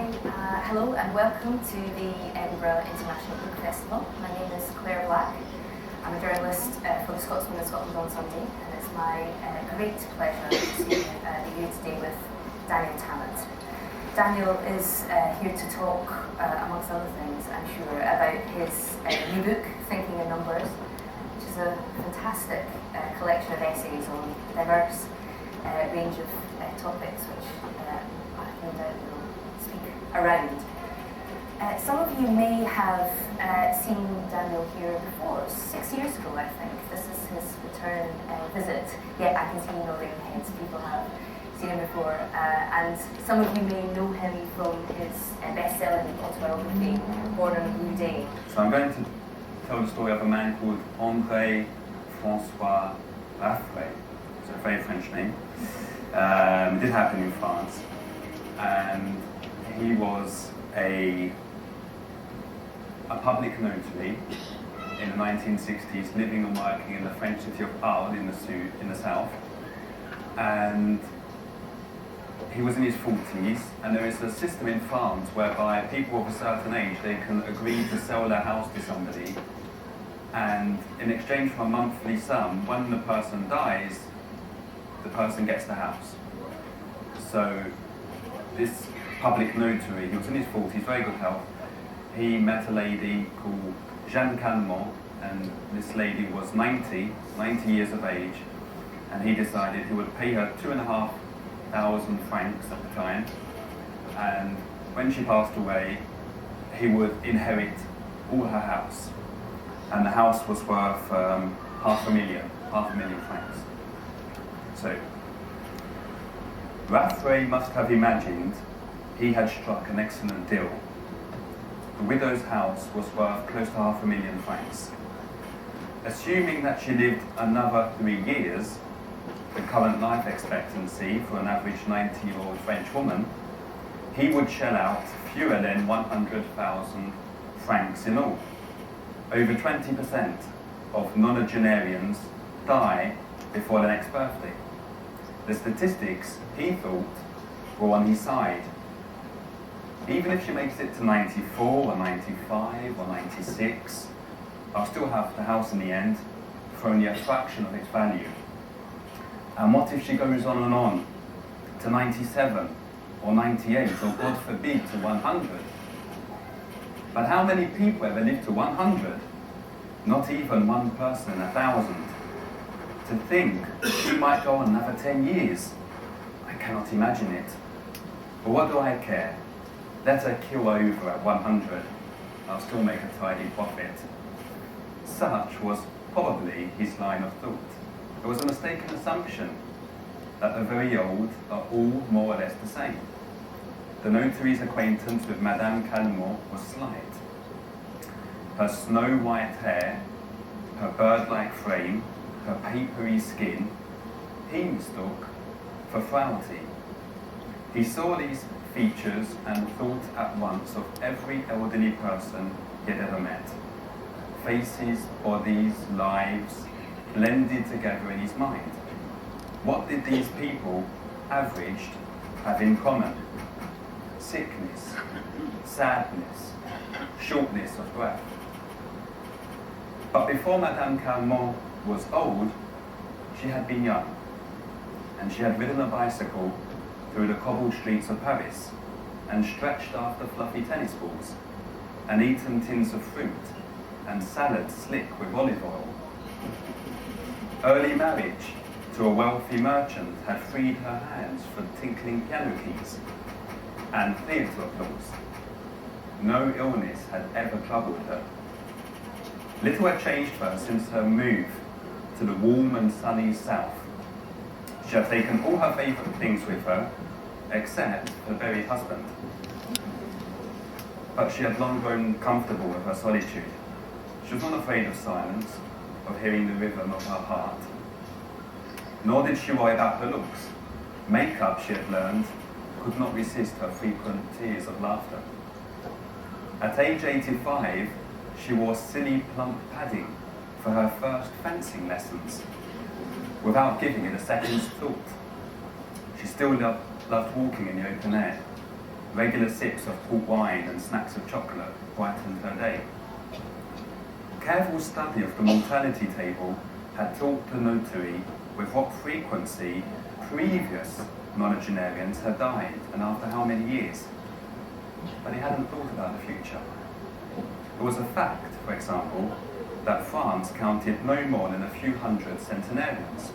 Hello and welcome to the Edinburgh International Book Festival. My name is Claire Black. I'm a journalist for the Scotsman and Scotland on Sunday, and it's my great pleasure to be here today with Daniel Tammet. Daniel is here to talk, amongst other things, I'm sure, about his new book, Thinking in Numbers, which is a fantastic collection of essays on a diverse range of topics, which I no doubt will speak around. Some of you may have seen Daniel here before, 6 years ago I think. This is his return visit. Yeah, I can see nodding heads, people have seen him before. And some of you may know him from his best-selling autobiography, Born on a Blue Day. So I'm going to tell the story of a man called André François Raffray. It's a very French name. It did happen in France. And he was a public notary in the 1960s, living and working in the French city of Arles in the south. And he was in his 40s, and there is a system in France whereby people of a certain age, they can agree to sell their house to somebody, and in exchange for a monthly sum, when the person dies, the person gets the house. So this public notary, he was in his 40s, very good health. He met a lady called Jeanne Calment, and this lady was 90 years of age, and he decided he would pay her 2,500 francs at the time, and when she passed away, he would inherit all her house, and the house was worth half a million francs. So Raffray must have imagined he had struck an excellent deal. The widow's house was worth close to 500,000 francs. Assuming that she lived another 3 years, the current life expectancy for an average 90-year-old French woman, he would shell out fewer than 100,000 francs in all. Over 20% of nonagenarians die before their next birthday. The statistics, he thought, were on his side. Even if she makes it to 94 or 95 or 96, I'll still have the house in the end for only a fraction of its value. And what if she goes on to 97 or 98 or God forbid to 100? But how many people ever live to 100? Not even one person in 1,000. To think she might go on another 10 years, I cannot imagine it. But what do I care? Let her kill over at 100. I'll still make a tidy profit. Such was probably his line of thought. It was a mistaken assumption that the very old are all more or less the same. The notary's acquaintance with Madame Calment was slight. Her snow-white hair, her bird-like frame, her papery skin, he mistook for frailty. He saw these features and thought at once of every elderly person he had ever met. Faces, bodies, lives, blended together in his mind. What did these people, averaged, have in common? Sickness, sadness, shortness of breath. But before Madame Calment was old, she had been young, and she had ridden a bicycle through the cobbled streets of Paris, and stretched after fluffy tennis balls, and eaten tins of fruit, and salad slick with olive oil. Early marriage to a wealthy merchant had freed her hands from tinkling piano keys and theatre applause. No illness had ever troubled her. Little had changed for her since her move to the warm and sunny south. She had taken all her favourite things with her, except her buried husband. But she had long grown comfortable with her solitude. She was not afraid of silence, of hearing the rhythm of her heart. Nor did she worry about her looks. Makeup, she had learned, could not resist her frequent tears of laughter. At age 85, she wore silly plump padding for her first fencing lessons, without giving it a second's thought. She still loved walking in the open air. Regular sips of port wine and snacks of chocolate brightened her day. Careful study of the mortality table had taught the notary with what frequency previous nonagenarians had died and after how many years. But he hadn't thought about the future. It was a fact, for example, that France counted no more than a few hundred centenarians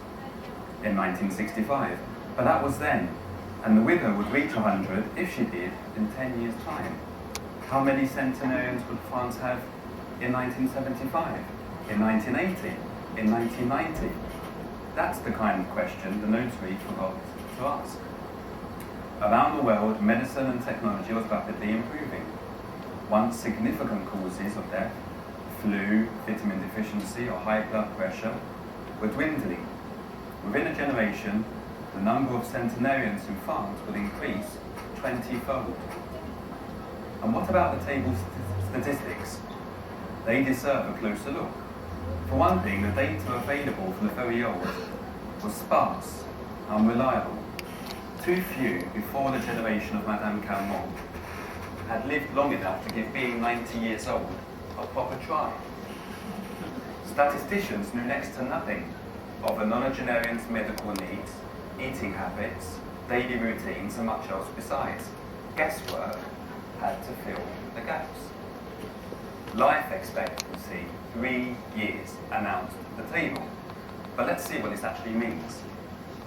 in 1965. But that was then, and the widow would reach 100 if she did in 10 years' time. How many centenarians would France have in 1975, in 1980, in 1990? That's the kind of question the notary forgot to ask. Around the world, medicine and technology was rapidly improving. Once significant causes of death, flu, vitamin deficiency, or high blood pressure, were dwindling. Within a generation, the number of centenarians in France would increase 20-fold. And what about the table statistics? They deserve a closer look. For one thing, the data available for the very old was sparse, unreliable. Too few before the generation of Madame Calment had lived long enough to give being 90 years old a proper try. Statisticians knew next to nothing of a nonagenarian's medical needs, eating habits, daily routines, and much else besides. Guesswork had to fill the gaps. Life expectancy, 3 years, announced the table. But let's see what this actually means.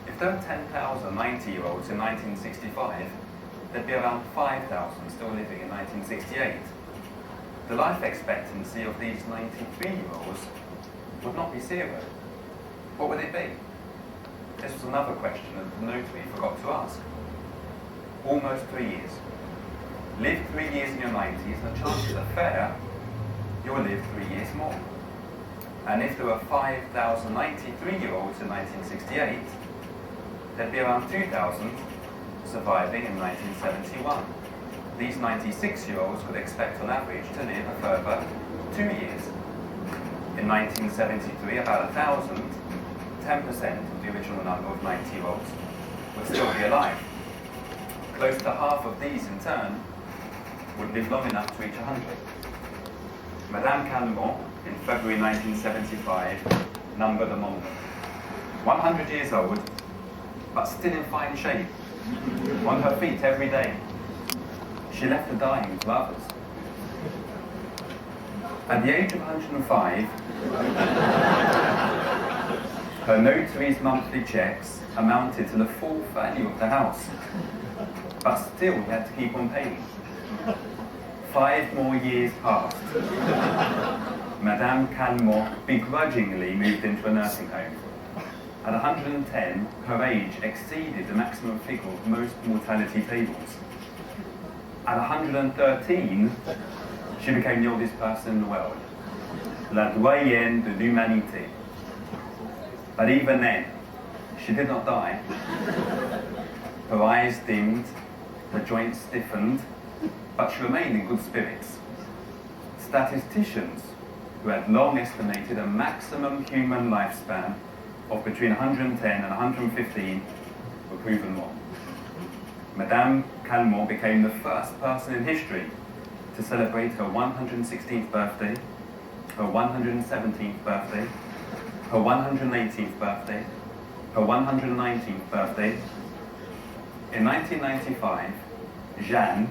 If there were 10,000 90-year-olds in 1965, there'd be around 5,000 still living in 1968. The life expectancy of these 93-year-olds would not be zero. What would it be? This was another question that the notary forgot to ask. Almost 3 years. Live 3 years in your 90s, and the chances are fair you will live 3 years more. And if there were 5,000 93-year-olds in 1968, there'd be around 2,000 surviving in 1971. These 96-year-olds could expect on average to live a further 2 years. In 1973, about 1,000, 10% of the original number of 90-year-olds, would still be alive. Close to half of these, in turn, would live long enough to reach 100. Madame Calment, in February 1975, numbered among them. 100 years old, but still in fine shape, on her feet every day. She left the dying to others. At the age of 105, her notary's monthly checks amounted to the full value of the house, but still he had to keep on paying. 5 more years passed. Madame Calment begrudgingly moved into a nursing home. At 110, her age exceeded the maximum figure of most mortality tables. At 113, she became the oldest person in the world, la doyenne de l'humanité. But even then, she did not die. Her eyes dimmed, her joints stiffened, but she remained in good spirits. Statisticians, who had long estimated a maximum human lifespan of between 110 and 115, were proven wrong. Madame Calment became the first person in history to celebrate her 116th birthday, her 117th birthday, her 118th birthday, her 119th birthday. In 1995, Jeanne,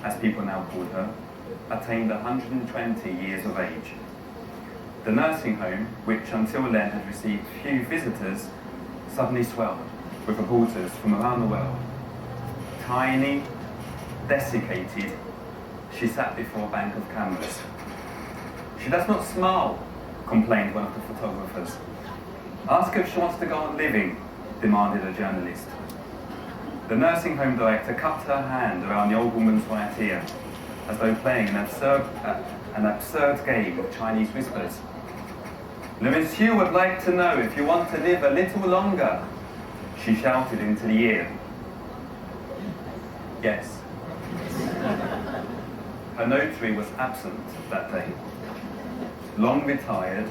as people now called her, attained 120 years of age. The nursing home, which until then had received few visitors, suddenly swelled with reporters from around the world. Tiny, desiccated, she sat before a bank of cameras. "She does not smile," complained one of the photographers. "Ask her if she wants to go on living," demanded a journalist. The nursing home director cupped her hand around the old woman's right ear, as though playing an absurd game of Chinese whispers. "Le monsieur would like to know if you want to live a little longer," she shouted into the ear. Yes. Her notary was absent that day. Long retired,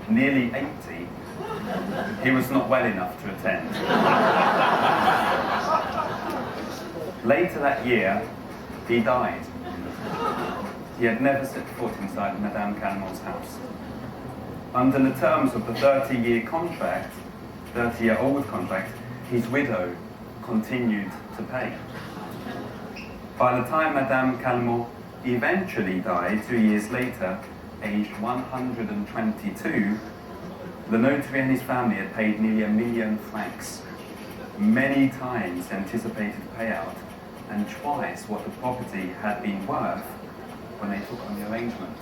nearly 80, he was not well enough to attend. Later that year, he died. He had never set foot inside Madame Calmont's house. Under the terms of the 30-year-old contract, his widow continued to pay. By the time Madame Calmont eventually died 2 years later, aged 122, the notary and his family had paid nearly £1 million, many times the anticipated payout, and twice what the property had been worth when they took on the arrangement.